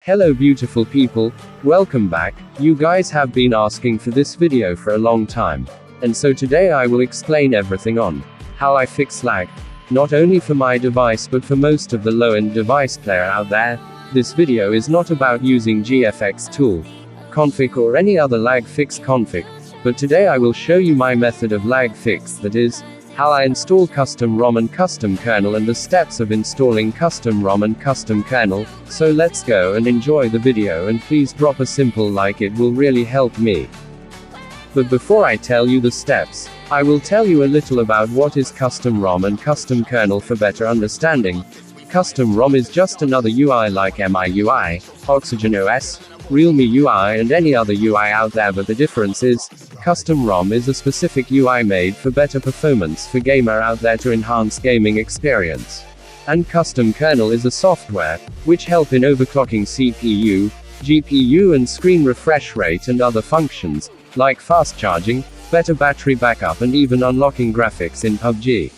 Hello beautiful people, welcome back. You guys have been asking for this video for a long time. And so today I will explain everything on how I fix lag. Not only for my device but for most of the low-end device player out there. This video is not about using GFX tool, config or any other lag fix config. But today I will show you my method of lag fix, that is, how I install custom ROM and custom kernel and the steps of installing custom ROM and custom kernel. So let's go and enjoy the video, and please drop a simple like, it will really help me. But before I tell you the steps, I will tell you a little about what is custom ROM and custom kernel for better understanding. Custom ROM is just another UI like MIUI, Oxygen OS, Realme UI and any other UI out there, but the difference is, custom ROM is a specific UI made for better performance for gamer out there to enhance gaming experience. And custom kernel is a software, which help in overclocking CPU, GPU and screen refresh rate and other functions, like fast charging, better battery backup and even unlocking graphics in PUBG.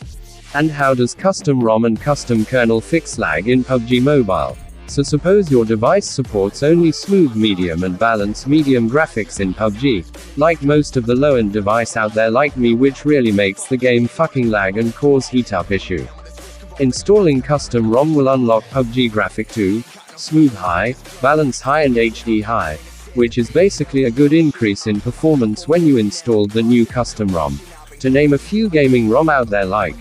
And how does custom ROM and custom kernel fix lag in PUBG Mobile? So suppose your device supports only smooth medium and balanced medium graphics in PUBG, like most of the low-end device out there like me, which really makes the game fucking lag and cause heat-up issue. Installing custom ROM will unlock PUBG graphic to smooth high, balance high and HD high, which is basically a good increase in performance when you installed the new custom ROM. To name a few gaming ROM out there like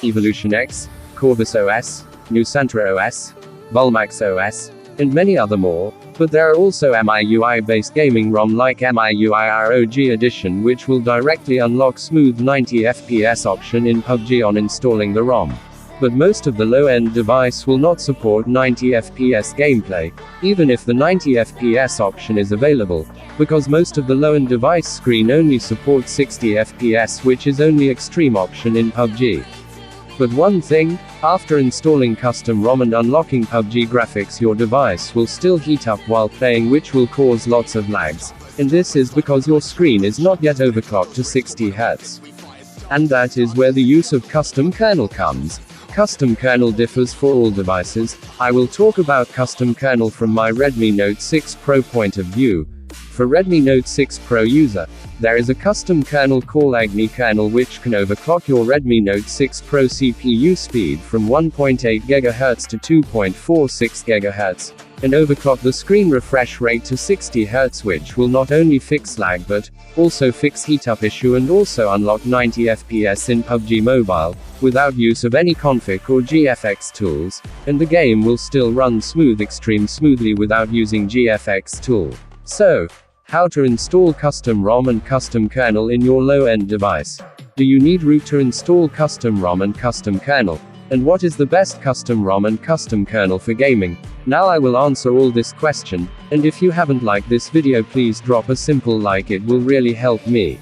Evolution X, Corvus OS, Nusantra OS, Vulmax OS, and many other more, but there are also MIUI-based gaming ROM like MIUI ROG Edition, which will directly unlock smooth 90 FPS option in PUBG on installing the ROM. But most of the low-end device will not support 90 FPS gameplay, even if the 90 FPS option is available, because most of the low-end device screen only supports 60 FPS, which is only extreme option in PUBG. But one thing, after installing custom ROM and unlocking PUBG graphics, your device will still heat up while playing, which will cause lots of lags. And this is because your screen is not yet overclocked to 60 Hz. And that is where the use of custom kernel comes. Custom kernel differs for all devices. I will talk about custom kernel from my Redmi Note 6 Pro point of view. For Redmi Note 6 Pro user, there is a custom kernel called Agni kernel, which can overclock your Redmi Note 6 Pro CPU speed from 1.8 GHz to 2.46 GHz, and overclock the screen refresh rate to 60 Hz, which will not only fix lag but also fix heat-up issue and also unlock 90 FPS in PUBG Mobile, without use of any config or GFX tools, and the game will still run extreme smoothly without using GFX tool. So, how to install custom ROM and custom kernel in your low-end device? Do you need root to install custom ROM and custom kernel? And what is the best custom ROM and custom kernel for gaming? Now I will answer all this question, and if you haven't liked this video, please drop a simple like, it will really help me.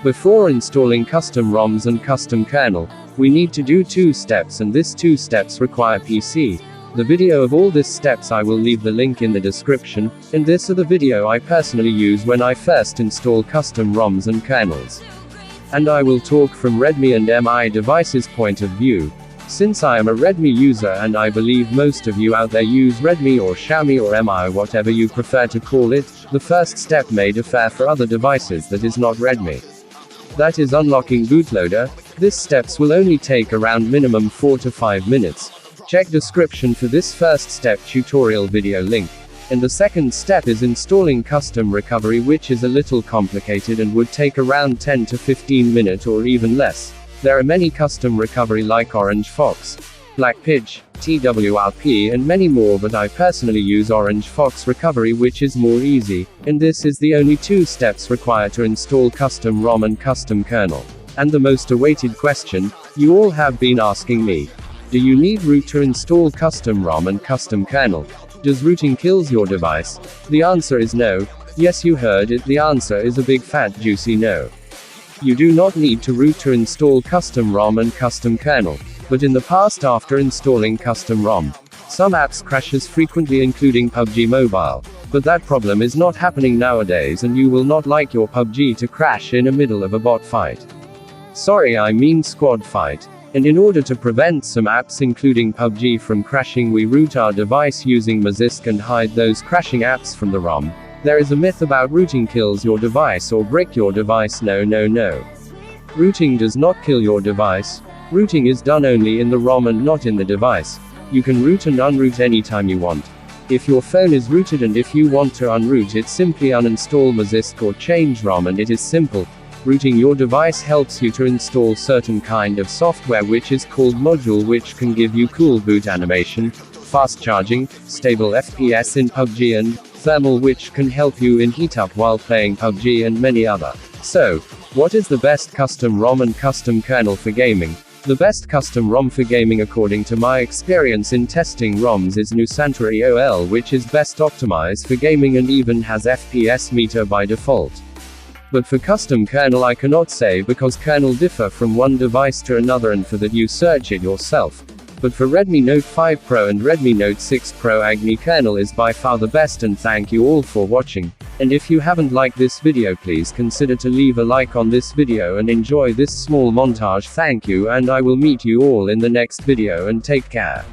Before installing custom ROMs and custom kernel, we need to do 2 steps, and these 2 steps require PC. The video of all these steps I will leave the link in the description, and this is the video I personally use when I first install custom ROMs and kernels. And I will talk from Redmi and MI devices point of view. Since I am a Redmi user and I believe most of you out there use Redmi or Xiaomi or MI, whatever you prefer to call it, the first step may differ for other devices that is not Redmi. That is unlocking bootloader. These steps will only take around minimum 4 to 5 minutes. Check description for this first step tutorial video link. And the second step is installing custom recovery, which is a little complicated and would take around 10 to 15 minutes or even less. There are many custom recovery like Orange Fox, Black Pidge, TWRP and many more, but I personally use Orange Fox recovery, which is more easy, and this is the only 2 steps required to install custom ROM and custom kernel. And the most awaited question, you all have been asking me. Do you need root to install custom ROM and custom kernel? Does rooting kills your device? The answer is no. Yes, you heard it, the answer is a big fat juicy no. You do not need to root to install custom ROM and custom kernel. But in the past, after installing custom ROM, some apps crashes frequently, including PUBG Mobile. But that problem is not happening nowadays, and you will not like your PUBG to crash in the middle of a bot fight. Sorry, I mean squad fight. And in order to prevent some apps including PUBG from crashing, we root our device using magisk and hide those crashing apps from the ROM. There is a myth about rooting kills your device or brick your device. No. Rooting does not kill your device. Rooting is done only in the ROM and not in the device. You can root and unroot anytime you want. If your phone is rooted and if you want to unroot it, simply uninstall magisk or change ROM, and it is simple. Rooting your device helps you to install certain kind of software which is called module, which can give you cool boot animation, fast charging, stable FPS in PUBG, and thermal, which can help you in heat up while playing PUBG, and many other. So, what is the best custom ROM and custom kernel for gaming? The best custom ROM for gaming according to my experience in testing ROMs is Nusantra EOL, which is best optimized for gaming and even has FPS meter by default. But for custom kernel I cannot say, because kernel differ from one device to another, and for that you search it yourself. But for Redmi Note 5 Pro and Redmi Note 6 Pro, Agni kernel is by far the best. And thank you all for watching. And if you haven't liked this video, please consider to leave a like on this video and enjoy this small montage. Thank you, and I will meet you all in the next video, and take care.